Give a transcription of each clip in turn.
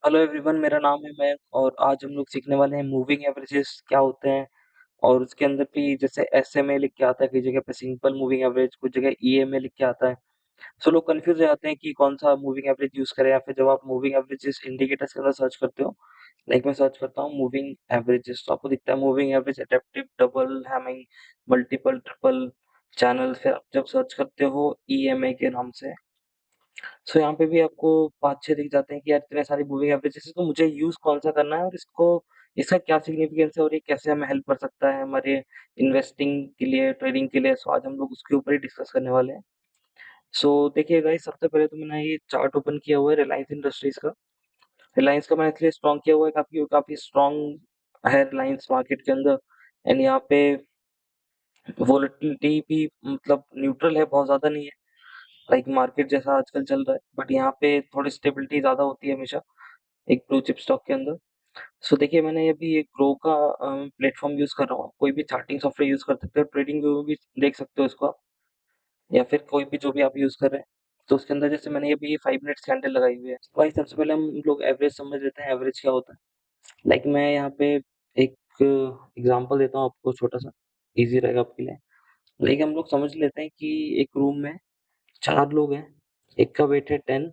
Hello everyone, मेरा नाम है मयंक और आज हम लोग सीखने वाले हैं मूविंग एवरेजेस क्या होते हैं। और उसके अंदर भी जैसे एसएमए लिख के आता है, कई जगह पे सिंपल मूविंग एवरेज, कुछ जगह ईएमए लिख के आता है। सो लोग कंफ्यूज हो जाते हैं कि कौन सा मूविंग एवरेज यूज करें, या फिर जब आप मूविंग एवरेजेस इंडिकेटर्स के अंदर सर्च करते हो, लाइक मैं सर्च करता हूँ मूविंग एवरेजेस, तो आपको दिखता है moving average, adaptive, double, Hamming, multiple, triple channel. फिर आप जब सर्च करते हो ईएमए के नाम से, सो यहाँ पे भी आपको 5-6 दिख जाते हैं कि यार इतने सारी मूविंग एवरेजेस है, तो मुझे यूज़ कौन-सा करना है और इसको इसका क्या सिग्निफिकेंस है और ये कैसे हमें हेल्प कर सकता है हमारे इन्वेस्टिंग के लिए, ट्रेडिंग के लिए। सो आज हम लोग उसके ऊपर ही डिस्कस करने वाले हैं। सो देखिए गाइस, सबसे पहले तो मैंने ये चार्ट ओपन किया हुआ है रिलायंस इंडस्ट्रीज का। रिलायंस का मैंने इसलिए स्ट्रॉन्ग किया हुआ है काफ़ी वो काफ़ी स्ट्रॉन्ग है रिलायंस मार्केट के अंदर। एंड यहाँ पे वोलेटिलिटी भी मतलब न्यूट्रल है, बहुत ज़्यादा नहीं है। लाइक मार्केट जैसा आजकल चल रहा है, बट यहाँ पे थोड़ी स्टेबिलिटी ज़्यादा होती है हमेशा एक ब्लू चिप स्टॉक के अंदर। सो देखिए, मैंने अभी ये ग्रो का प्लेटफ़ॉर्म यूज़ कर रहा हूँ। कोई भी चार्टिंग सॉफ्टवेयर यूज़ कर सकते हो, ट्रेडिंग व्यू में भी देख सकते हो इसको आप, या फिर कोई भी जो भी आप यूज़ कर रहे हैं। तो उसके अंदर जैसे मैंने अभी ये 5 मिनट्स कैंडल लगाई हुई है। तो भाई सबसे पहले हम लोग एवरेज समझ लेते हैं, एवरेज क्या होता है। लाइक मैं यहाँ पे एक एग्ज़ाम्पल देता हूँ आपको छोटा-सा, ईज़ी रहेगा आपके लिए। लाइक हम लोग समझ लेते हैं कि एक रूम में 4 लोग हैं, एक का वेट है 10,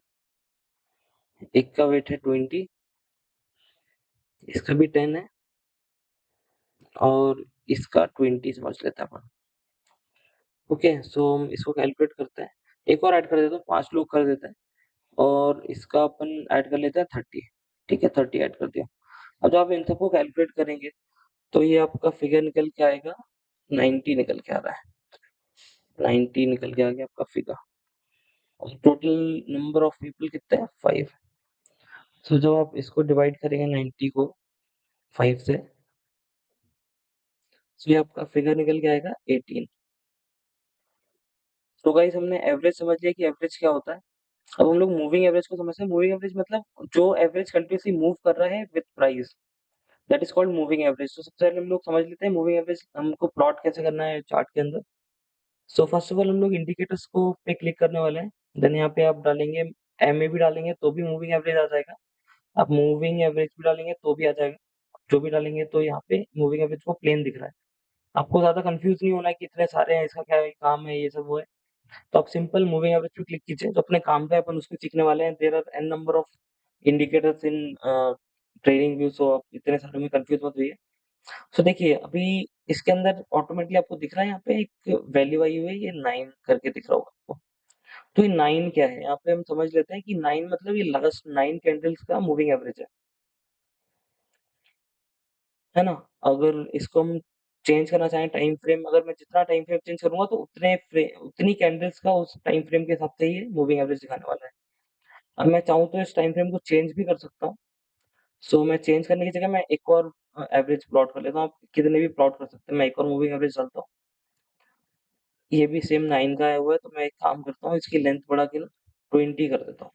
एक का वेट है 20, इसका भी 10 है और इसका 20 समझ लेते हैं अपन। ओके, सो हम इसको कैलकुलेट करते हैं। एक और ऐड कर देता हूँ, 5 लोग कर देते हैं और इसका अपन ऐड कर लेते हैं 30। ठीक है, 30 ऐड कर दिया। अब जब आप इन सबको कैलकुलेट करेंगे, तो ये आपका फिगर निकल के आएगा, 90 निकल के आ रहा है। 90 निकल के आ गया आपका फिगर। और टोटल नंबर ऑफ पीपल कितने हैं? 5। सो जब आप इसको डिवाइड करेंगे 90 को 5 से, सो ये आपका फिगर निकल के आएगा 18। तो गाइस, हमने एवरेज समझ लिया कि एवरेज क्या होता है। अब हम लोग मूविंग एवरेज को समझते हैं। मूविंग एवरेज मतलब जो एवरेज कंटिन्यूअसली मूव कर रहा है with price, that is called moving average. तो सबसे पहले हम लोग समझ लेते हैं मूविंग एवरेज हमको प्लॉट कैसे करना है चार्ट के अंदर। सो फर्स्ट ऑफ ऑल हम लोग इंडिकेटर्स को पे क्लिक करने वाले हैं। देन यहाँ पे आप डालेंगे, एमए भी डालेंगे तो भी मूविंग एवरेज आ जाएगा। आप मूविंग एवरेज भी डालेंगे तो भी आ जाएगा। जो भी डालेंगे तो यहाँ पे मूविंग एवरेज को प्लेन दिख रहा है। आपको ज्यादा कंफ्यूज नहीं होना है कि इतने सारे हैं, इसका क्या काम है, ये सब वो है। तो आप सिंपल मूविंग एवरेज पे क्लिक कीजिए, जो अपने काम का है अपन उसको सीखने वाले हैं। There are a number of indicators in trading view, so आप इतने सारे में कंफ्यूज मत होइए। सो देखिए, अभी इसके अंदर ऑटोमेटिकली आपको दिख रहा है, यहाँ पे एक वैल्यू आई हुई है, ये 9 करके दिख रहा होगा आपको। तो ये 9 क्या है, यहाँ पे हम समझ लेते हैं कि 9 मतलब ये लास्ट 9 कैंडल्स का मूविंग एवरेज है ना। अगर इसको हम चेंज करना चाहें टाइम फ्रेम, अगर मैं जितना टाइम फ्रेम चेंज करूंगा तो उतनी कैंडल्स का उस टाइम फ्रेम के हिसाब से ही मूविंग एवरेज दिखाने वाला है। अब मैं चाहूँ तो इस टाइम फ्रेम को चेंज भी कर सकता हूँ। सो मैं चेंज करने की जगह मैं एक और एवरेज प्लॉट कर लेता हूँ। आप कितने भी प्लॉट कर सकते हैं, मैं एक और मूविंग एवरेज डालता हूँ। ये भी सेम 9 का आया हुआ है, तो मैं एक काम करता हूँ, इसकी लेंथ बढ़ा के ना 20 कर देता हूँ।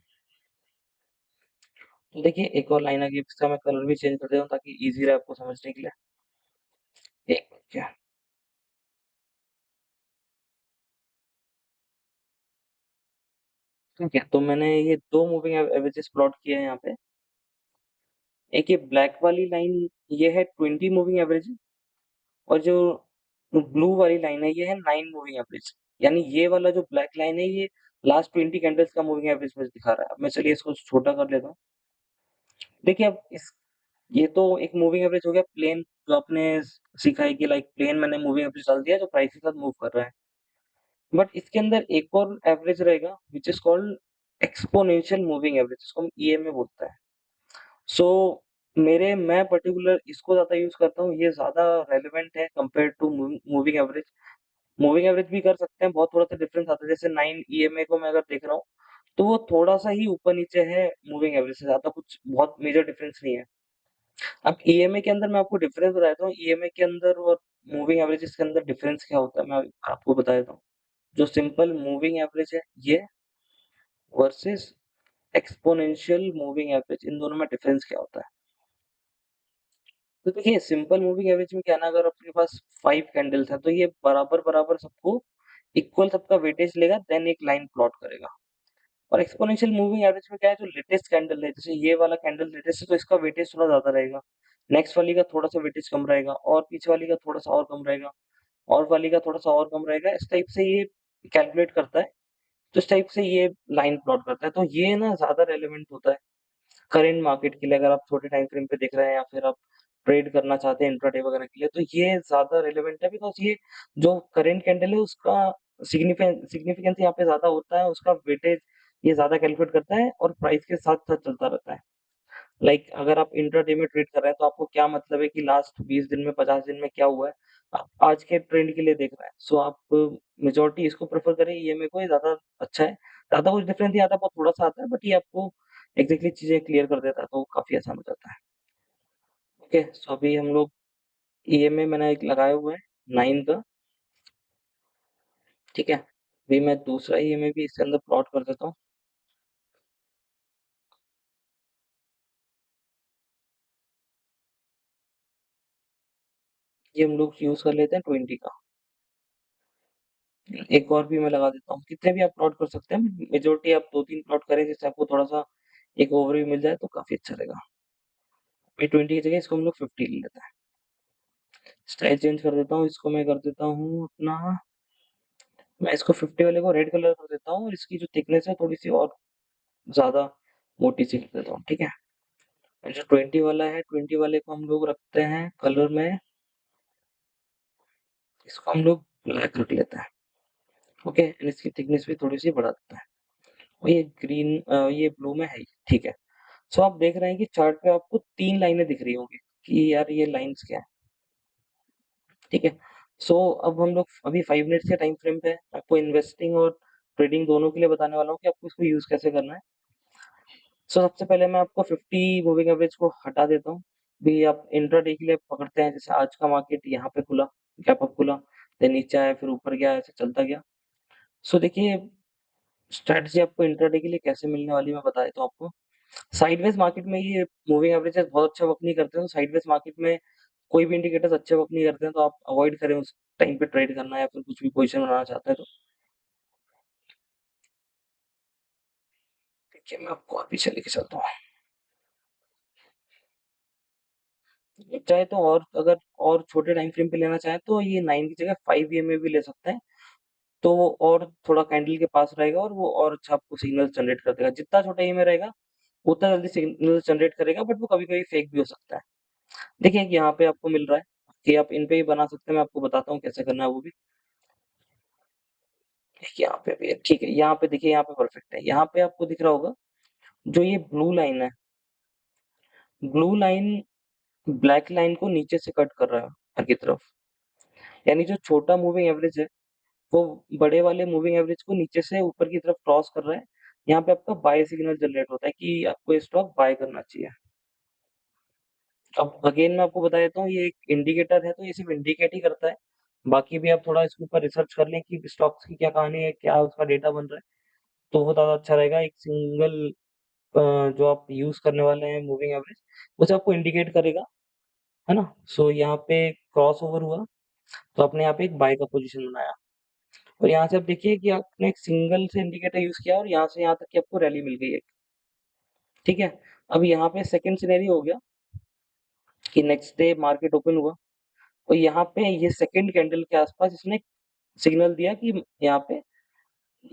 तो देखिए, एक और लाइन आ गई, इसका मैं कलर भी चेंज कर देता हूँ ताकि इजी रहे आपको समझने के लिए। एक मिनट, क्या, ठीक है। तो मैंने ये दो मूविंग एवरेजेस प्लॉट किए हैं यहाँ पे। एक ये ब्लैक वाली लाइन, ये है 20 मूविंग एवरेज, और जो ब्लू वाली लाइन है, ये है 9 मूविंग एवरेज। यानी ये वाला जो ब्लैक लाइन है, ये लास्ट 20 कैंडल्स का मूविंग एवरेज मुझे दिखा रहा है। अब मैं चलिए इसको छोटा कर लेता हूँ। देखिए, अब इस ये तो एक मूविंग एवरेज हो गया प्लेन, जो आपने सीखा है कि लाइक प्लेन मैंने मूविंग एवरेज डाल दिया जो प्राइस के साथ मूव कर रहा है। बट इसके अंदर एक और एवरेज रहेगा which is called exponential moving average, जिसको हम ईएमए बोलते हैं। सो मैं पर्टिकुलर इसको ज़्यादा यूज़ करता हूँ, ये ज़्यादा रेलेवेंट है compare to moving average. Moving average भी कर सकते हैं, बहुत थोड़ा-सा डिफरेंस आता है। जैसे 9 ईएमए को मैं अगर देख रहा हूँ, तो वो थोड़ा-सा ही ऊपर-नीचे है मूविंग एवरेज से, ज़्यादा कुछ बहुत मेजर डिफरेंस नहीं है। अब ईएमए के अंदर मैं आपको डिफरेंस बता देता हूँ, ईएमए के अंदर और मूविंग एवरेजेस के अंदर डिफरेंस क्या होता है, मैं आपको बता देता हूँ। जो सिंपल मूविंग एवरेज है ये, वर्सेस एक्सपोनेंशियल मूविंग एवरेज, इन दोनों में डिफरेंस क्या होता है? तो देखिए, सिंपल मूविंग एवरेज में क्या है ना, अगर आपके पास 5 कैंडल्स हैं, तो ये बराबर-बराबर सबको इक्वल सबका वेटेज लेगा, देन एक लाइन प्लॉट करेगा। और एक्सपोनेंशियल मूविंग एवरेज में क्या है, जो लेटेस्ट कैंडल है, जैसे ये वाला कैंडल लेटेस्ट है तो इसका वेटेज थोड़ा ज्यादा रहेगा, नेक्स्ट वाली का थोड़ा सा वेटेज कम रहेगा, और पीछे वाली का थोड़ा सा और कम रहेगा, और वाली का थोड़ा सा और कम रहेगा। इस टाइप से ये कैलकुलेट करता है, तो इस टाइप से ये लाइन प्लॉट करता है। तो ये ना ज्यादा रेलेवेंट होता है करेंट मार्केट के लिए, अगर आप छोटे टाइम फ्रेम पे देख रहे हैं या फिर आप ट्रेड करना चाहते हैं इंट्राडे वगैरह के लिए, तो ये ज्यादा रेलेवेंट है, बिकॉज ये जो करेंट कैंडल है उसका सिग्निफिकेंस यहाँ पे ज्यादा होता है, उसका वेटेज ये ज्यादा कैलकुलेट करता है और प्राइस के साथ साथ चलता रहता है। अगर आप इंट्राडे में ट्रेड कर रहे हैं तो आपको क्या मतलब है कि लास्ट 20 दिन में 50 दिन में क्या हुआ है, आप आज के ट्रेंड के लिए देख रहे हैं, सो आप मेजोरिटी इसको प्रेफर करें, ये मेरे को ये ज्यादा अच्छा है। ज्यादा कुछ डिफरेंस नहीं आता, बहुत थोड़ा सा आता है, बट ये आपको एग्जैक्टली चीजें क्लियर कर देता है, तो काफी आसान हो जाता है। ओके, सो अभी हम लोग ईएमए मैंने एक लगाया हुआ है 9 का। ठीक है, अभी मैं दूसरा ईएमए भी इसके अंदर प्लॉट कर देता हूँ। ये हम लोग यूज कर लेते हैं 20 का। एक और भी मैं लगा देता हूँ, कितने भी आप प्लॉट कर सकते हैं, मेजोरिटी आप 2-3 प्लॉट करें जिससे आपको थोड़ा सा एक ओवरव्यू मिल जाए तो काफी अच्छा रहेगा। अभी 20 की जगह इसको हम लोग 50 ले लेते हैं। स्टाइल चेंज कर देता हूँ, इसको मैं कर देता हूँ अपना, मैं इसको 50 वाले को रेड कलर कर देता हूँ, और इसकी जो थिकनेस है थोड़ी सी और ज्यादा मोटी सी कर देता हूँ। ठीक है, और जो 20 वाला है, 20 वाले को हम लोग रखते हैं कलर में, इसको हम लोग ब्लैक रख लेते हैं। ओके, एंड इसकी थिकनेस भी थोड़ी सी बढ़ा देते हैं, और ये ग्रीन, ये ब्लू में है ही। ठीक है, सो आप देख रहे हैं कि चार्ट पे आपको 3 लाइनें दिख रही होंगी कि यार ये लाइंस क्या है। ठीक है, सो अब हम लोग अभी 5 मिनट्स के टाइम फ्रेम पे है, आपको इन्वेस्टिंग और ट्रेडिंग दोनों के लिए बताने वाला हूँ कि आपको इसको यूज कैसे करना है। सो सबसे पहले मैं आपको 50 मूविंग एवरेज को हटा देता हूँ। भी आप इंट्राडे के लिए पकड़ते हैं, जैसे आज का मार्केट यहाँ पे खुला, गैप अप खुला, फिर नीचे आया, फिर ऊपर गया, ऐसे चलता गया। सो देखिए, स्ट्रैटेजी आपको इंट्राडे के लिए कैसे मिलने वाली है, मैं बता देता हूँ आपको। साइडवेज मार्केट में ये मूविंग एवरेजेस बहुत अच्छा वर्क नहीं करते हैं, तो साइडवेज मार्केट में कोई भी इंडिकेटर्स अच्छे वर्क नहीं करते हैं, तो आप अवॉइड करें उस टाइम पे ट्रेड करना, या फिर कुछ भी पोजीशन बनाना चाहते हैं तो। देखिए, मैं आपको और पीछे लेके चलता हूँ। चाहे तो और अगर और छोटे टाइम फ्रेम पे लेना चाहें तो ये 9 की जगह 5 ईएमए भी ले सकते हैं, तो वो और थोड़ा कैंडल के पास रहेगा और वो और अच्छा आपको सिग्नल जनरेट कर देगा। जितना छोटा ईएमए रहेगा उतना जल्दी सिग्नल जनरेट करेगा, बट वो कभी-कभी फेक भी हो सकता है। देखिए, कि यहाँ पे आपको मिल रहा है कि आप इन पे ही बना सकते हैं, मैं आपको बताता हूँ कैसे करना है वो भी। देखिए, यहाँ पे भी है, ठीक है, यहाँ पे देखिए, यहाँ पे परफेक्ट है। यहाँ पे आपको दिख रहा होगा, जो ये ब्लू लाइन है, ब्लू लाइन ब्लैक लाइन को नीचे से कट कर रहा है ऊपर की तरफ। यानी जो छोटा मूविंग एवरेज है, वो बड़े वाले मूविंग एवरेज को नीचे से ऊपर की तरफ क्रॉस कर रहा है। यहाँ पे आपका बाय सिग्नल जनरेट होता है कि आपको ये स्टॉक बाय करना चाहिए। अब अगेन मैं आपको बता देता हूँ, ये एक इंडिकेटर है, तो ये सिर्फ इंडिकेट ही करता है। बाकी भी आप थोड़ा इसके ऊपर रिसर्च कर लें कि स्टॉक्स की क्या कहानी है, क्या उसका डेटा बन रहा है, तो वो ज़्यादा अच्छा रहेगा। एक सिंगल जो आप यूज़ करने वाले हैं मूविंग एवरेज, उसे आपको इंडिकेट करेगा, है ना? सो यहाँ पे क्रॉस ओवर हुआ, तो आपने यहाँ पे एक बाय का पोजीशन बनाया, और यहाँ से आप देखिए कि आपने एक सिंगल से इंडिकेटर यूज़ किया और यहाँ से यहाँ तक की आपको रैली मिल गई एक। ठीक है? अब यहाँ पे सेकंड सिनेरियो हो गया कि नेक्स्ट डे मार्केट ओपन हुआ, और यहाँ पे ये सेकंड कैंडल के आसपास इसने सिग्नल दिया कि यहाँ पे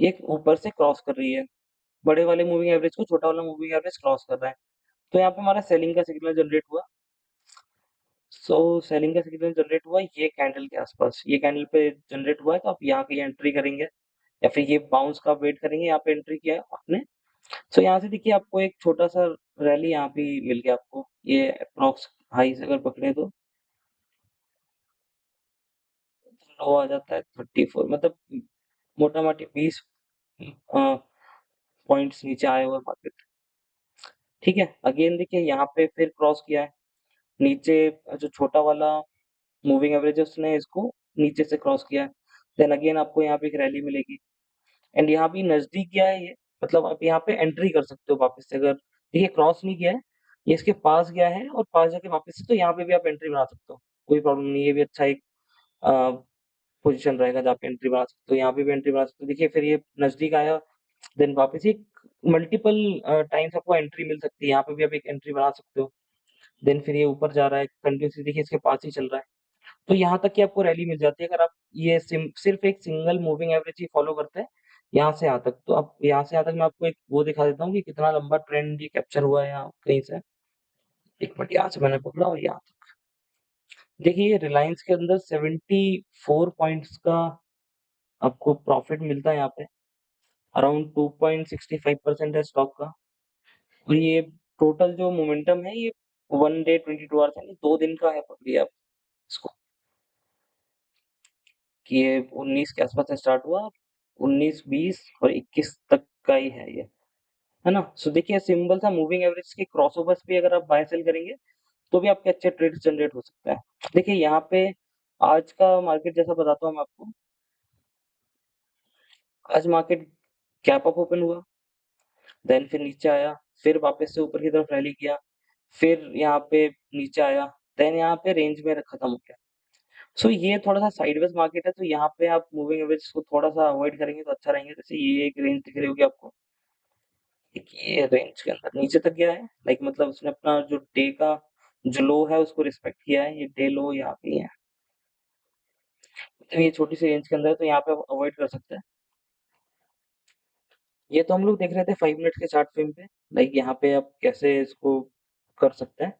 एक ऊपर से क्रॉस कर रही है। बड़े वाले मूविंग एवरेज को छोटा वाला मूविंग एवरेज क्रॉस कर रहा है। तो यहाँ पे हमारा सेलिंग का सिग्नल जनरेट हुआ। सो सेलिंग का सिग्नल जनरेट हुआ ये कैंडल के आसपास, ये कैंडल पे जनरेट हुआ है, तो आप यहाँ कहीं एंट्री करेंगे, या फिर ये बाउंस का वेट करेंगे, यहाँ पे एंट्री किया है आपने। सो यहाँ से देखिए, आपको एक छोटा सा रैली यहाँ पे मिल गया आपको, ये अप्रॉक्स हाई से अगर पकड़े तो लो आ जाता है 34, मतलब मोटा मोटी 20 पॉइंट्स नीचे आया हुआ मार्केट। ठीक है, अगेन देखिए यहाँ पे फिर क्रॉस किया है नीचे, जो छोटा वाला मूविंग एवरेज है उसने इसको नीचे से क्रॉस किया है। देन अगेन आपको यहाँ पे एक रैली मिलेगी, एंड यहाँ भी नजदीक गया है ये, मतलब आप यहाँ पे एंट्री कर सकते हो वापस से, अगर देखिए क्रॉस नहीं किया है, ये इसके पास गया है और पास जाके वापस से, तो यहाँ पे भी आप एंट्री बना सकते हो, कोई प्रॉब्लम नहीं है, ये भी अच्छा एक पोजीशन रहेगा जहाँ पे एंट्री बना सकते हो, यहाँ पे भी एंट्री बना सकते हो। देखिए, फिर ये नजदीक आया, देन वापस ही मल्टीपल टाइम्स आपको एंट्री मिल सकती है, यहाँ पे भी आप एक एंट्री बना सकते हो। देन फिर ये ऊपर जा रहा है कंटिन्यूसली, देखिए इसके पास ही चल रहा है। तो यहाँ तक की आपको रैली मिल जाती है अगर आप ये सिर्फ एक सिंगल मूविंग एवरेज ही फॉलो करते हैं यहाँ से यहाँ तक। तो आप यहाँ से यहाँ तक मैं आपको एक वो दिखा देता हूँ कि कितना लंबा ट्रेंड ये कैप्चर हुआ है यहाँ कहीं से। एक मिनट, यहाँ से मैंने पकड़ा और यहाँ तक देखिए रिलायंस के अंदर 74 पॉइंट्स का आपको प्रॉफिट मिलता है यहाँ पे। अराउंड 2.65% है स्टॉक का। और ये टोटल जो मोमेंटम है ये 1 डे 22 आवर्स यानी 2 दिन का है, पकड़िए आप इसको, कि ये 19 के आसपास से स्टार्ट हुआ, 19, 20 और 21 तक का ही है ये, है ना। सो देखिए सिंपल सा मूविंग एवरेज के क्रॉसओवर्स पे अगर आप बाय सेल करेंगे तो भी आपके अच्छे ट्रेड्स जनरेट हो सकता है। देखिए यहाँ पे आज का मार्केट जैसा बताता हूँ मैं आपको। आज मार्केट गैप अप ओपन हुआ, देन फिर नीचे आया, फिर वापस से ऊपर की तरफ रैली किया, फिर यहाँ पे नीचे आया, देन यहाँ पे रेंज में खत्म हो गया। सो ये थोड़ा-सा साइडवेज मार्केट है, तो यहाँ पे आप मूविंग एवरेज को थोड़ा-सा अवॉइड करेंगे तो अच्छा रहेंगे। जैसे ये एक रेंज दिख रही होगी आपको, एक ये रेंज के अंदर नीचे तक गया है, लाइक मतलब उसने अपना जो डे का जो लो है उसको रिस्पेक्ट किया है, ये डे लो यहाँ पे ही है। तो ये छोटी सी रेंज के अंदर है, तो यहाँ पे आप अवॉइड कर सकते हैं। ये तो हम लोग देख रहे थे 5 मिनट्स के चार्ट फ्रेम पे, लाइक यहाँ पे आप कैसे इसको कर सकते हैं।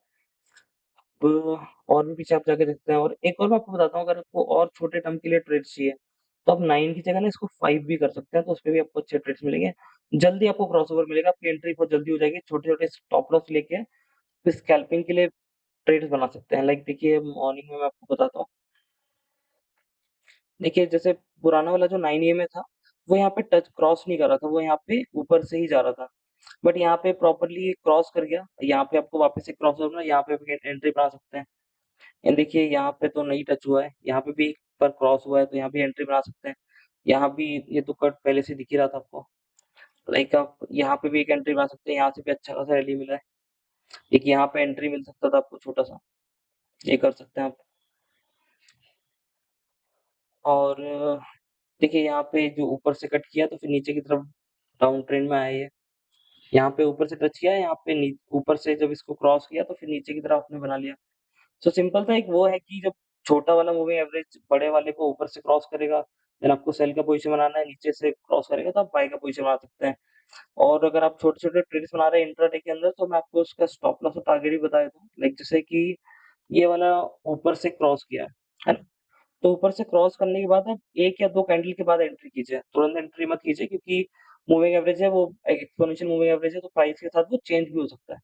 और भी पीछे आप जाके देखते हैं। और एक और मैं आपको बताता हूँ, अगर आपको और छोटे टर्म के लिए ट्रेड्स चाहिए तो आप 9 की जगह ना इसको 5 भी कर सकते हैं, तो उसपे भी आपको अच्छे ट्रेड्स मिलेंगे। जल्दी आपको क्रॉसओवर मिलेगा, आपकी एंट्री बहुत जल्दी हो जाएगी। छोटे-छोटे स्टॉप लॉस लेके फिर स्कैल्पिंग के लिए ट्रेड्स बना सकते हैं। लाइक देखिए मॉर्निंग में मैं आपको बताता हूँ। देखिए जैसे पुराना वाला जो 9 ईएमए था, वो यहाँ पे टच क्रॉस नहीं कर रहा था, वो यहाँ पे ऊपर से ही जा रहा था। बट यहाँ पे प्रॉपर्ली क्रॉस कर गया, यहाँ पे आपको वापस से क्रॉसओवर करना है, यहाँ पे भी एंट्री बना सकते हैं। एंड देखिए यहाँ पे तो नहीं टच हुआ है, यहाँ पे भी पर क्रॉस हुआ है, तो यहाँ भी एंट्री बना सकते हैं। यहाँ भी ये तो कट पहले से दिख ही रहा था आपको। लाइक आप यहाँ पे भी एक एंट्री बना सकते हैं, यहाँ से भी अच्छा खासा रैली मिला है। एक यहाँ पे एंट्री मिल सकता था आपको छोटा-सा, ये कर सकते हैं आप। और देखिए यहाँ पे जो ऊपर से कट किया तो फिर नीचे की तरफ डाउन ट्रेंड में आया ये। यहाँ पे ऊपर से टच किया, यहाँ पे ऊपर से जब इसको क्रॉस किया तो फिर नीचे की तरफ आपने बना लिया। सो सिंपल सा एक वो है कि जब छोटा वाला मूविंग एवरेज बड़े वाले को ऊपर से क्रॉस करेगा, देन आपको सेल का पोजीशन बनाना है, नीचे से क्रॉस करेगा तो आप बाय का पोजीशन बना सकते हैं। और अगर आप छोटे-छोटे ट्रेड्स बना रहे हैं इंट्राडे के अंदर तो मैं आपको उसका स्टॉप लॉस और टारगेट भी बता देता हूँ। लाइक जैसे कि ये वाला ऊपर से क्रॉस किया है ना? तो ऊपर से क्रॉस करने के बाद आप 1 या 2 कैंडल के बाद एंट्री कीजिए। तुरंत एंट्री मत कीजिए, क्योंकि मूविंग एवरेज है वो एक्स्पोनेंशियल मूविंग एवरेज है, तो प्राइस के साथ वो चेंज भी हो सकता है।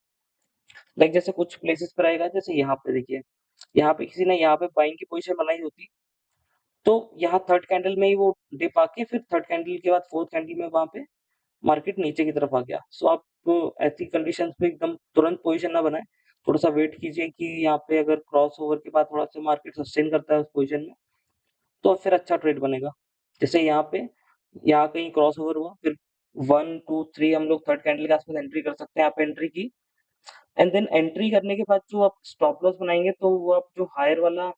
लाइक जैसे कुछ प्लेसेस पर आएगा, जैसे यहाँ पे देखिए, यहाँ पे किसी ने यहाँ पे बाइंग की पोजीशन बनाई होती, तो यहाँ थर्ड कैंडल में ही वो डिप आके फिर थर्ड कैंडल के बाद फोर्थ कैंडल में वहाँ पे मार्केट नीचे की तरफ आ गया। सो आप ऐसी कंडीशंस में एकदम तुरंत पोजीशन ना बनाएँ। थोड़ा-सा वेट कीजिए कि यहाँ पे अगर क्रॉसओवर के बाद थोड़ा-सा मार्केट सस्टेन करता है उस पोजीशन में, तो फिर अच्छा ट्रेड बनेगा। जैसे यहाँ पे, यहाँ कहीं क्रॉसओवर हुआ, फिर 1, 2, 3 हम लोग थर्ड कैंडल के आस-पास एंट्री कर सकते हैं। आप एंट्री की एंड देन एंट्री करने के बाद जो आप स्टॉप लॉस बनाएँगे, तो वो आप जो हायर वाला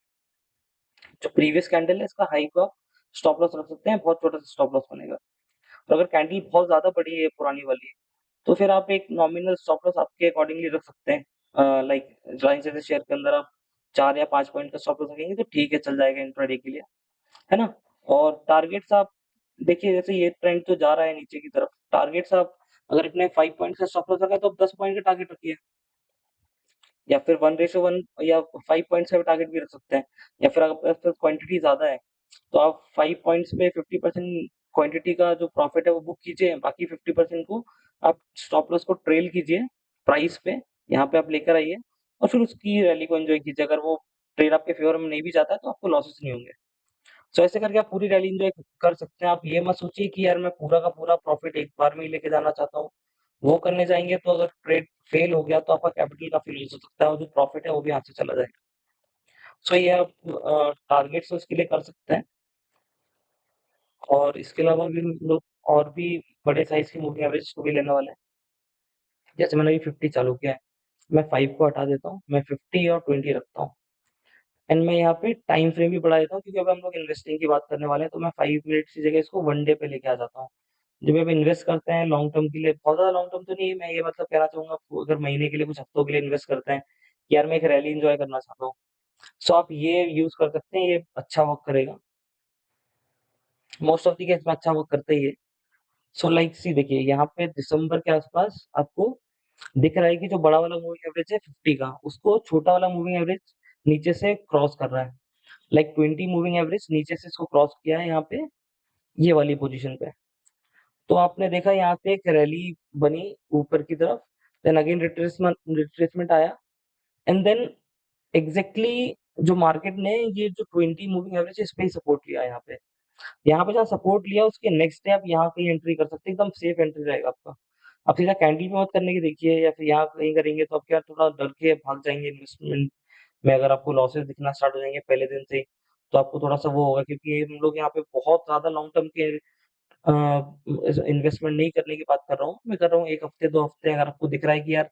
जो प्रीवियस कैंडल है इसका हाई को आप स्टॉप लॉस रख सकते हैं, बहुत छोटा-सा स्टॉप लॉस बनेगा। तो अगर कैंडल बहुत ज़्यादा बड़ी है पुरानी वाली, तो फिर आप एक नॉमिनल स्टॉप लॉस आपके अकॉर्डिंगली रख सकते हैं। लाइक रिलायंस जैसे शेयर के अंदर आप 4 या 5 पॉइंट का स्टॉप लॉस रखेंगे तो ठीक है, चल जाएगा इंट्राडे के लिए, है ना? और टारगेट्स आप देखिए, जैसे ये ट्रेंड तो जा रहा है नीचे की तरफ, टारगेट्स आप अगर इतने 5 पॉइंट का स्टॉप लॉस रखा है तो आप 10 पॉइंट का टारगेट रखिए, या फिर 1:1 या 5 पॉइंट्स का भी टारगेट भी रख सकते हैं। या फिर अगर आपके पास क्वांटिटी ज़्यादा है, तो आप 5 पॉइंट्स पे 50% क्वांटिटी का जो प्रॉफिट है वो बुक कीजिए, बाकी 50% को आप स्टॉप लॉस को ट्रेल कीजिए प्राइस पे, यहाँ पे आप लेकर आइए और फिर उसकी रैली को एन्जॉय कीजिए। अगर वो ट्रेड आपके फेवर में नहीं भी जाता है तो आपको लॉसेस नहीं होंगे। सो ऐसे करके आप पूरी रैली एन्जॉय कर सकते हैं। आप ये मत सोचिए कि यार मैं पूरा का पूरा प्रॉफिट एक बार में ही लेके जाना चाहता हूँ। वो करने जाएँगे तो अगर ट्रेड फेल हो गया तो आपका कैपिटल काफ़ी लूज़ हो सकता है और जो प्रॉफिट है वो भी हाथ से चला जाएगा। सो ये आप टारगेट्स उसके लिए कर सकते हैं। और इसके अलावा भी हम लोग और भी बड़े साइज़ की मूविंग एवरेज को भी लेने वाले हैं। जैसे मैंने अभी 50 चालू किया है, मैं 5 को हटा देता हूँ, मैं 50 और 20 रखता हूँ। एंड मैं यहाँ पे टाइम फ्रेम भी बढ़ा देता हूँ, क्योंकि अब हम लोग इन्वेस्टिंग की बात करने वाले हैं, तो मैं 5 मिनट्स की जगह इसको 1 डे पे लेके आ जाता हूँ। जब आप इन्वेस्ट करते हैं लॉन्ग टर्म के लिए, बहुत ज़्यादा लॉन्ग टर्म तो नहीं है, मैं ये मतलब कहना चाहूँगा आपको, अगर महीने के लिए कुछ हफ्तों के लिए इन्वेस्ट करते हैं, कि यार मैं एक रैली एन्जॉय करना चाहता हूँ, सो आप ये यूज़ कर सकते हैं, ये अच्छा वर्क करेगा। मोस्ट ऑफ द केस में अच्छा वर्क करता ही है। सो लाइक सी देखिए यहाँ पे दिसंबर के आस-पास आपको दिख रहा है कि जो बड़ा वाला मूविंग एवरेज है 50 का, उसको छोटा वाला मूविंग एवरेज नीचे से क्रॉस कर रहा है। लाइक 20 मूविंग एवरेज नीचे से इसको क्रॉस किया है यहाँ पे, ये वाली पोज़ीशन पे। तो आपने देखा यहाँ पे एक रैली बनी ऊपर की तरफ, देन अगेन रिट्रेसमेंट आया एंड देन एग्ज़ैक्टली जो मार्केट ने ये जो 20 मूविंग एवरेज है, इस पे ही सपोर्ट लिया है यहाँ पे। यहाँ पे जहाँ सपोर्ट लिया उसके नेक्स्ट डे आप यहाँ कहीं एंट्री कर सकते हैं, एकदम सेफ एंट्री रहेगा आपका। आप सीधा कैंडल पे मत करने की देखिए या फिर यहाँ कहीं करेंगे तो आप क्या थोड़ा डर के भाग जाएँगे इन्वेस्टमेंट में, अगर आपको लॉसेस दिखना स्टार्ट हो जाएँगे पहले दिन से ही, तो आपको थोड़ा-सा वो होगा क्योंकि हम लोग यहाँ पे बहुत ज़्यादा लॉन्ग टर्म के इन्वेस्टमेंट नहीं करने की बात कर रहा हूँ। मैं कर रहा हूँ 1 हफ्ते, 2 हफ्ते, अगर आपको दिख रहा है कि यार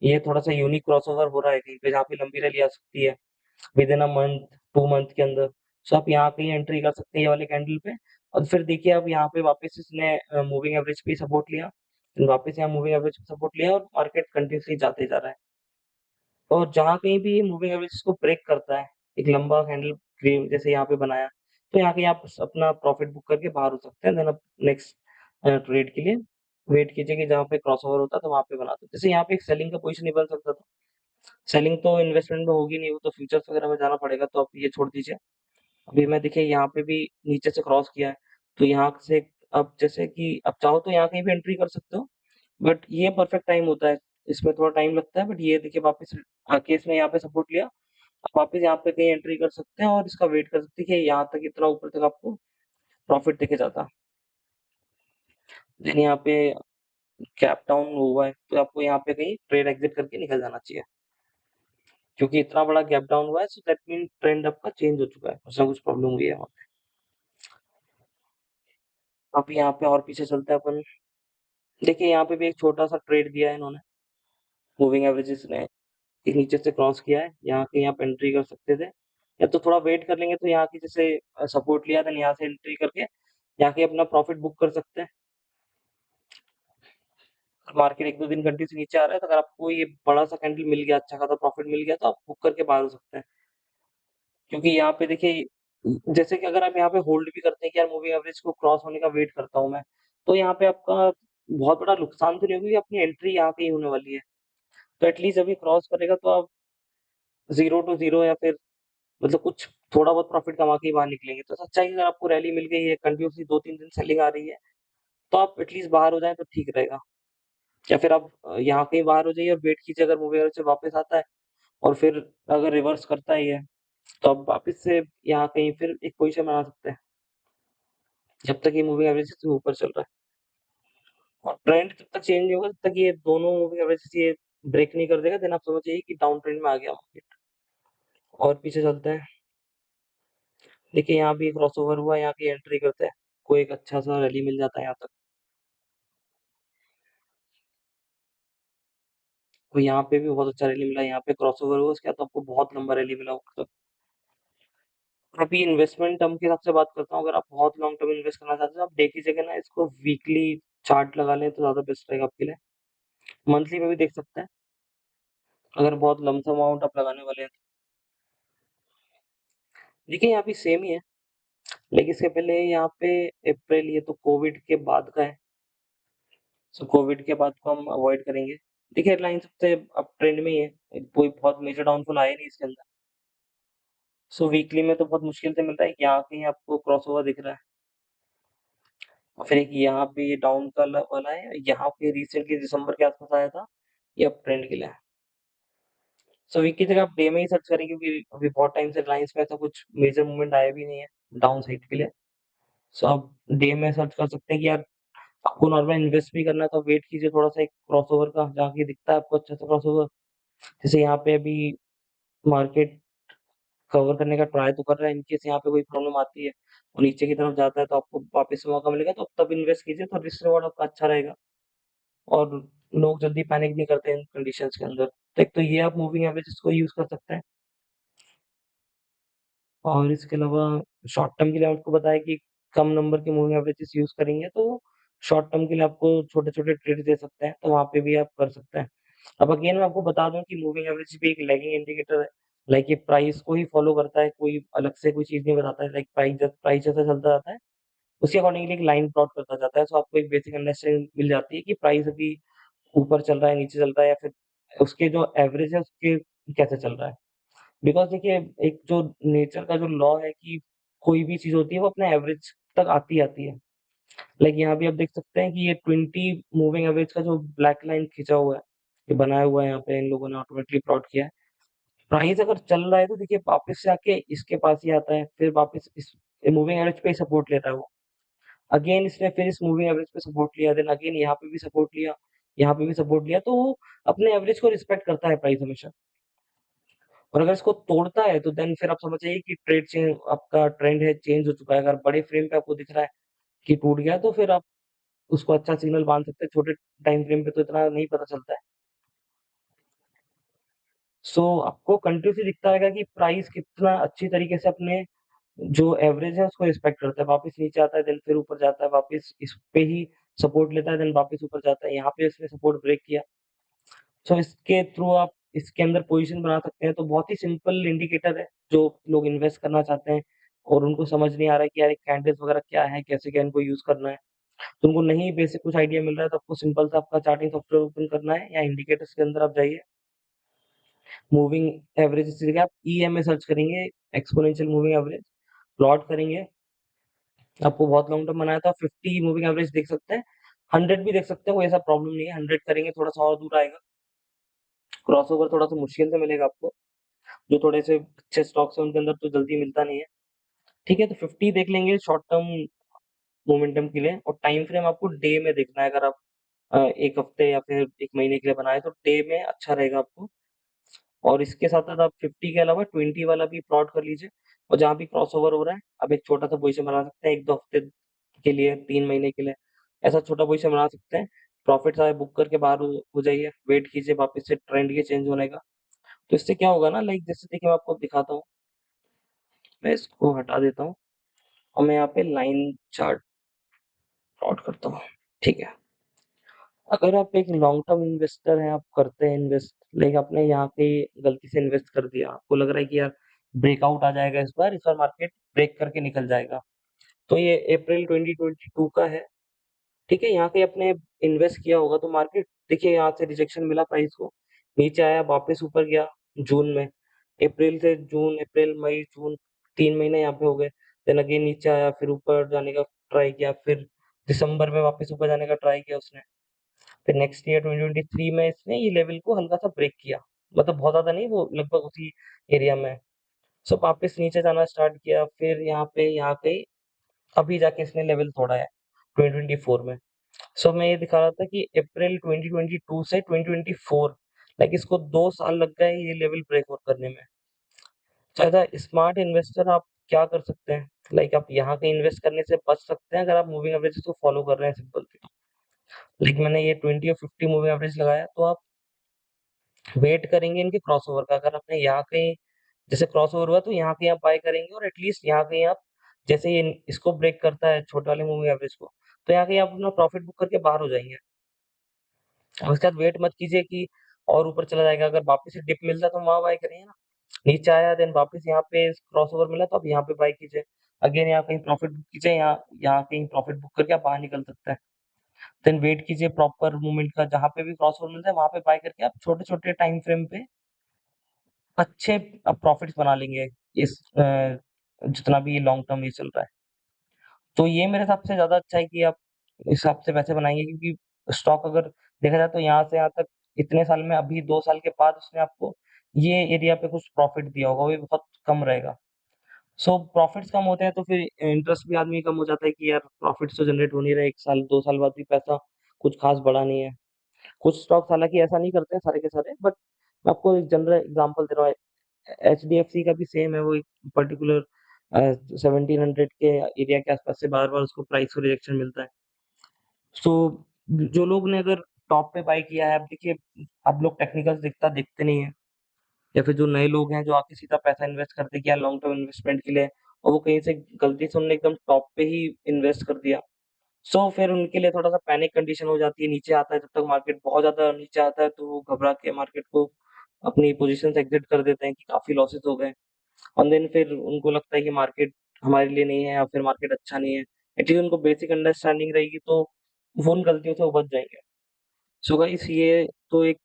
ये थोड़ा-सा यूनिक क्रॉसओवर हो रहा है कहीं पे जहाँ पे लंबी रैली आ सकती है विदिन अ मंथ, 2 मंथ के अंदर। सो आप यहाँ कहीं एंट्री कर सकते हैं ये वाले कैंडल पे और फिर देखिए अब यहाँ पे वापस इसने मूविंग एवरेज पे ही सपोर्ट लिया। फिर वापस यहाँ मूविंग एवरेज पे सपोर्ट लिया और मार्केट कंटीन्यूअसली जाते जा रहा है। और जहाँ कहीं भी मूविंग एवरेज को ब्रेक करता है, एक लंबा कैंडल क्रीम जैसे यहाँ पे बनाया, तो यहाँ कहीं आप अपना प्रॉफिट बुक करके बाहर हो सकते हैं। देन आप नेक्स्ट ट्रेड के लिए वेट कीजिए कि जहाँ पे क्रॉसओवर होता है तो वहाँ पे बनाते हैं। जैसे यहाँ पे एक सेलिंग का पोज़ीशन नहीं बन सकता था। सेलिंग तो इन्वेस्टमेंट में होगी नहीं, वो तो फ्यूचर्स वगैरह में जाना पड़ेगा, तो आप ये छोड़ दीजिए। अभी मैं देखिए यहाँ पे भी नीचे से क्रॉस किया है, तो यहाँ से अब जैसे कि आप चाहो तो यहाँ कहीं भी एंट्री कर सकते हो, बट ये परफेक्ट टाइम होता है। इसमें थोड़ा टाइम लगता है, बट ये देखिए वापस आके इसने यहाँ पे सपोर्ट लिया। आप वापस यहाँ पे कहीं एंट्री कर सकते हैं और इसका वेट कर सकते हैं कि यहाँ तक इतना ऊपर तक आपको प्रॉफिट दिखे जाता। देन यहाँ पे गैप डाउन हुआ है, तो आपको यहाँ पे कहीं ट्रेड एग्ज़िट करके निकल जाना चाहिए। क्योंकि इतना बड़ा गैप डाउन हुआ है, सो दैट मीन ट्रेंड आपका चेंज हो चुका है, कुछ ना कुछ प्रॉब्लम हुई है वहाँ पे। अब यहाँ पे और पीछे चलते हैं अपन। देखिए यहाँ पे भी एक छोटा-सा ट्रेड दिया है इन्होंने, मूविंग एवरेजेस ने एक नीचे से क्रॉस किया है, यहाँ कहीं आप एंट्री कर सकते थे। या तो थोड़ा वेट कर लेंगे तो यहाँ की जैसे सपोर्ट लिया देन यहाँ से एंट्री करके यहाँ के अपना प्रॉफिट बुक कर सकते हैं। मार्केट 1-2 दिन कंटिन्यू से नीचे आ रहा है, तो अगर आपको ये बड़ा-सा कैंडल मिल गया, अच्छा खासा प्रॉफिट मिल गया, तो आप बुक करके बाहर हो सकते हैं। क्योंकि यहाँ पे देखिए जैसे कि अगर आप यहाँ पे होल्ड भी करते हैं कि यार मूविंग एवरेज को क्रॉस होने का वेट करता हूँ मैं, तो यहाँ पे आपका बहुत बड़ा नुकसान तो नहीं होगा क्योंकि अपनी एंट्री यहाँ पे ही होने वाली है। तो एटलीस्ट जब ये क्रॉस करेगा तो आप 0 टू 0 या फिर मतलब कुछ थोड़ा बहुत प्रॉफिट कमा के ही बाहर निकलेंगे। तो सच्चाई है कि अगर आपको रैली मिल गई है, कंटिन्यूअसली 2-3 दिन सेलिंग आ रही है, तो आप एटलीस्ट बाहर हो जाएँ तो ठीक रहेगा। या फिर आप यहाँ कहीं बाहर हो जाइए और वेट कीजिए अगर मूविंग एवरेज से वापस आता है और फिर अगर रिवर्स करता ही है, तो आप वापस से यहाँ कहीं फिर एक पोज़ीशन बना सकते हैं, जब तक ये मूविंग एवरेज से ऊपर चल रहा है। और ट्रेंड तब तक चेंज नहीं होगा, जब तक ये दोनों मूविंग एवरेजेस ये ब्रेक नहीं कर देगा, देन आप समझ जाइए कि डाउन ट्रेंड में आ गया मार्केट। और पीछे चलते हैं। देखिए यहाँ भी क्रॉसओवर हुआ, यहाँ की एंट्री करते हैं, कोई एक अच्छा-सा रैली मिल जाता है यहाँ तक। तो यहाँ पे भी बहुत अच्छा रैली मिला, यहाँ पे क्रॉसओवर हुआ, उसके बाद तो आपको बहुत लंबा रैली मिला ऊपर तक। और अभी इन्वेस्टमेंट टर्म के हिसाब से बात करता हूँ, अगर आप बहुत लॉन्ग टर्म इन्वेस्ट करना चाहते हैं, तो आप डे की जगह ना इसको वीकली चार्ट लगा लें तो ज़्यादा बेस्ट रहेगा आपके लिए। मंथली में भी देख सकते हैं, अगर बहुत लमसम अमाउंट आप लगाने वाले हैं तो। देखिए यहाँ भी सेम ही है, लेकिन इसके पहले यहाँ पे अप्रैल, ये तो कोविड के बाद का है, सो कोविड के बाद को हम अवॉइड करेंगे। देखिए एयरलाइन सबसे अब ट्रेंड में ही है, कोई बहुत मेजर डाउनफॉल आया नहीं इसके अंदर। सो वीकली में तो बहुत मुश्किल से मिल रहा है, यहाँ कहीं आपको क्रॉसओवर दिख रहा है। और फिर एक यहाँ पे ये डाउन का वाला है, यहाँ पे रिसेंटली दिसंबर के आसपास आया था, ये अप ट्रेंड के लिए है। सो वीक की जगह आप डे में ही सर्च करें क्योंकि अभी बहुत टाइम से रिलायंस में ऐसा कुछ मेजर मूवमेंट आया भी नहीं है डाउन साइड के लिए। सो आप डे में सर्च कर सकते हैं कि यार आपको नॉर्मल इन्वेस्ट भी करना है तो वेट कीजिए थोड़ा-सा एक क्रॉसओवर का, जहाँ ये दिखता है आपको अच्छा सा क्रॉसओवर। जैसे यहाँ पे अभी मार्केट कवर करने का ट्राई तो कर रहा है, इन केस यहाँ पे कोई प्रॉब्लम आती है और नीचे की तरफ जाता है तो आपको वापस से मौका मिलेगा, तो तब इन्वेस्ट कीजिए तो रिस्क रिवॉर्ड आपका अच्छा रहेगा। और लोग जल्दी पैनिक नहीं करते इन कंडीशंस के अंदर। तो एक तो ये आप मूविंग एवरेजेस को यूज़ कर सकते हैं और इसके अलावा शॉर्ट टर्म के लिए आपको बताया कि कम नंबर के मूविंग एवरेजेस यूज़ करेंगे तो शॉर्ट टर्म के लिए आपको छोटे-छोटे ट्रेड दे सकते हैं, तो वहाँ पे भी आप कर सकते हैं। अब अगेन मैं आपको बता दूँ कि मूविंग एवरेज भी एक लैगिंग इंडिकेटर है, लाइक ये प्राइस को ही फॉलो करता है, कोई अलग से कोई चीज़ नहीं बताता है, लाइक प्राइस जैसा चलता जाता है, उसके अकॉर्डिंगली एक लाइन प्लॉट करता जाता है, सो आपको एक बेसिक अंडरस्टैंडिंग मिल जाती है कि प्राइस अभी ऊपर चल रहा है, नीचे चल रहा है या फिर उसके जो एवरेज है उसके कैसे चल रहा है। बिकॉज़ देखिए एक जो नेचर का जो लॉ है कि कोई भी चीज़ होती है वो अपने एवरेज तक आती है। लाइक यहाँ भी आप देख सकते हैं कि ये 20 मूविंग एवरेज का जो ब्लैक लाइन खींचा हुआ है, ये बनाया हुआ है यहाँ पे इन लोगों ने ऑटोमेटिकली प्लॉट किया है। प्राइस अगर चल रहा है तो देखिए वापस से आके इसके पास ही आता है, फिर वापस इस मूविंग एवरेज पे ही सपोर्ट लेता है वो। अगेन इसने फिर इस मूविंग एवरेज पे सपोर्ट लिया, देन अगेन यहाँ पे भी सपोर्ट लिया, यहाँ पे भी सपोर्ट लिया, तो वो अपने एवरेज को रिस्पेक्ट करता है प्राइस हमेशा। और अगर इसको तोड़ता है तो देन फिर आप समझ जाइए कि ट्रेड चेंज आपका ट्रेंड है चेंज हो चुका है। अगर बड़े फ्रेम पे आपको दिख रहा है कि टूट गया तो फिर आप उसको अच्छा सिग्नल मान सकते हैं, छोटे टाइम फ्रेम पे तो इतना नहीं पता चलता है। सो आपको कंटिन्यूअसली दिखता रहेगा कि प्राइस कितना अच्छी तरीके से अपने जो एवरेज है उसको रिस्पेक्ट करता है, वापस नीचे आता है देन फिर ऊपर जाता है, वापस इस पे ही सपोर्ट लेता है देन वापस ऊपर जाता है, यहाँ पे इसने सपोर्ट ब्रेक किया। सो इसके थ्रू आप इसके अंदर पोज़ीशन बना सकते हैं, तो बहुत ही सिंपल इंडिकेटर है, जो लोग इन्वेस्ट करना चाहते हैं और उनको समझ नहीं आ रहा है कि यार ये कैंडल्स वगैरह क्या है, कैसे क्या इनको यूज़ करना है। तो उनको नहीं बेसिक कुछ आइडिया मिल रहा है तो आपको सिंपल सा आपका चार्टिंग सॉफ्टवेयर ओपन करना है या इंडिकेटर्स के अंदर आप जाइए, मूविंग एवरेज से जगह आप ईएमए सर्च करेंगे, एक्स्पोनेंशियल मूविंग एवरेज, प्लॉट करेंगे, आपको बहुत लॉन्ग टर्म बनाया था 50 मूविंग एवरेज देख सकते हैं, 100 भी देख सकते हैं, कोई ऐसा प्रॉब्लम नहीं है, 100 करेंगे थोड़ा-सा और दूर आएगा, क्रॉसओवर थोड़ा-सा मुश्किल से मिलेगा आपको, जो थोड़े से अच्छे स्टॉक्स हैं उनके अंदर तो जल्दी मिलता नहीं है। ठीक है, तो 50 देख लेंगे शॉर्ट टर्म मोमेंटम के लिए और टाइम फ्रेम आपको डे में देखना है, अगर आप 1 हफ्ते या फिर 1 महीने के लिए बनाएँ तो डे में अच्छा रहेगा आपको। और इसके साथ-साथ आप 50 के अलावा 20 वाला भी प्लॉट कर लीजिए और जहाँ भी क्रॉसओवर हो रहा है, आप एक छोटा-सा पोज़ीशन बना सकते हैं 1-2 हफ्ते के लिए, 3 महीने के लिए, ऐसा छोटा पोज़ीशन बना सकते हैं। प्रॉफ़िट्स आए बुक करके बाहर हो जाइए, वेट कीजिए वापस से ट्रेंड के चेंज होने का। तो इससे क्या होगा ना, लाइक जैसे देखिए मैं आपको दिखाता हूँ, मैं इसको हटा देता हूँ और मैं यहाँ पे लाइन चार्ट प्लॉट करता हूँ, ठीक है। अगर आप एक लॉन्ग टर्म इन्वेस्टर हैं, आप करते हैं इन्वेस्ट, लेकिन आपने यहाँ पे गलती से इन्वेस्ट कर दिया, आपको लग रहा है कि यार ब्रेकआउट आ जाएगा इस बार मार्केट ब्रेक करके निकल जाएगा। तो ये अप्रैल 2022 का है, ठीक है? यहाँ पे आपने इन्वेस्ट किया होगा तो मार्केट देखिए यहाँ से रिजेक्शन मिला प्राइस को, नीचे आया वापस ऊपर गया जून में, अप्रैल से जून, अप्रैल, मई, जून 3 महीने यहाँ पे हो गए। देन अगेन नीचे आया, फिर ऊपर जाने का ट्राई किया, फिर दिसंबर में वापस ऊपर जाने का ट्राई किया उसने। फिर नेक्स्ट ईयर 2023 में इसने ये लेवल को हल्का-सा ब्रेक किया। मतलब बहुत ज़्यादा नहीं, वो लगभग उसी एरिया में है। सो वापस नीचे जाना स्टार्ट किया, फिर यहाँ कहीं अभी जाके इसने लेवल तोड़ा है 2024 में। सो मैं ये दिखा रहा था कि अप्रैल 2022 से 2024 लाइक इसको 2 साल लग गए ये लेवल ब्रेक आउट करने में। तो एज़ अ स्मार्ट इन्वेस्टर आप क्या कर सकते हैं? लाइक आप यहाँ कहीं इन्वेस्ट करने से बच सकते हैं अगर आप मूविंग एवरेजेस को फॉलो कर रहे हैं सिंपल सी। लाइक मैंने ये 20 और 50 मूविंग एवरेज लगाया तो आप वेट करेंगे इनके क्रॉसओवर का। अगर आपने यहाँ कहीं जैसे क्रॉसओवर हुआ तो यहाँ कहीं आप बाय करेंगे और एटलीस्ट यहाँ कहीं आप जैसे ये इसको ब्रेक करता है छोटे वाले मूविंग एवरेज को, तो यहाँ कहीं आप अपना प्रॉफिट बुक करके बाहर हो जाएँगे। और उसके बाद वेट मत कीजिए कि और ऊपर चला जाएगा, अगर वापस से डिप मिलता है तो वहाँ बाय करिए ना। नीचे आया देन वापस यहाँ पे क्रॉसओवर मिला तो आप यहाँ पे बाय कीजिए। अगेन यहाँ कहीं प्रॉफिट बुक कीजिए, यहाँ यहाँ कहीं प्रॉफिट बुक करके आप बाहर निकल सकते हैं। देन वेट कीजिए प्रॉपर मूवमेंट का, जहाँ पे भी क्रॉसओवर मिलता है वहाँ पे बाय करके आप छोटे-छोटे टाइम फ्रेम पे अच्छे प्रॉफिट्स बना लेंगे इस जितना भी लॉन्ग टर्म ये चल रहा है। तो ये मेरे हिसाब से ज़्यादा अच्छा है कि आप इस हिसाब से पैसे बनाएँगे, क्योंकि स्टॉक अगर देखा जाए तो यहाँ से यहाँ तक इतने साल में अभी 2 साल के बाद उसने आपको ये एरिया पे कुछ प्रॉफिट दिया होगा, वो भी बहुत कम रहेगा। सो प्रॉफिट्स कम होते हैं तो फिर इंटरेस्ट भी आदमी कम हो जाता है कि यार प्रॉफिट्स तो जनरेट हो नहीं रहे, 1 साल 2 साल बाद भी पैसा कुछ खास बढ़ा नहीं है। कुछ स्टॉक्स हालाँकि ऐसा नहीं करते हैं सारे के सारे, बट मैं आपको एक जनरल एग्ज़ाम्पल दे रहा हूँ। एचडीएफसी का भी सेम है, वो एक पर्टिकुलर 1700 के एरिया के आस-पास से बार-बार उसको प्राइस को रिजेक्शन मिलता है। सो जो लोग ने अगर टॉप पे बाय किया है, अब देखिए अब लोग टेक्निकल्स देखते नहीं हैं, या फिर जो नए लोग हैं जो आके सीधा पैसा इन्वेस्ट करते किया लॉन्ग टर्म इन्वेस्टमेंट के लिए और वो कहीं से गलती से उन्होंने एकदम टॉप पे ही इन्वेस्ट कर दिया। सो फिर उनके लिए थोड़ा-सा पैनिक कंडीशन हो जाती है, नीचे आता है जब तक मार्केट बहुत ज़्यादा नीचे आता है, तो वो घबरा के मार्केट को अपनी पोज़ीशन से एग्ज़िट कर देते हैं कि काफ़ी लॉसेस हो गए। और देन फिर उनको लगता है कि मार्केट हमारे लिए नहीं है या फिर मार्केट अच्छा नहीं है। एटलीस्ट उनको बेसिक अंडरस्टैंडिंग रहेगी तो वो उन गलतियों से बच जाएँगे। सो गाइस ये तो एक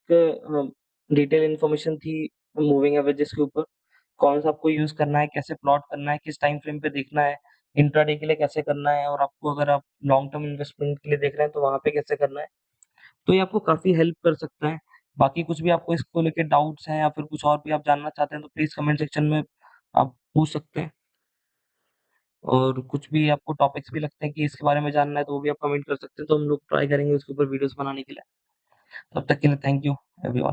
डिटेल इन्फॉर्मेशन थी मूविंग एवरेजेस के ऊपर। कौन-सा आपको यूज़ करना है, कैसे प्लॉट करना है, किस टाइम फ्रेम पे देखना है, इंट्राडे के लिए कैसे करना है और आपको अगर आप लॉन्ग टर्म इन्वेस्टमेंट के लिए देख रहे हैं तो वहाँ पे कैसे करना है। तो ये आपको काफ़ी हेल्प कर सकता है। बाकी कुछ भी आपको इसको लेके डाउट्स हैं या फिर कुछ और भी आप जानना चाहते हैं तो प्लीज़ कमेंट सेक्शन में आप पूछ सकते हैं। और कुछ भी आपको टॉपिक्स भी लगते हैं कि इसके बारे में जानना है तो वो भी आप कमेंट कर सकते हैं, तो हम लोग ट्राई करेंगे उसके ऊपर वीडियोज़ बनाने के लिए। तब तक के लिए थैंक यू एवरीवन।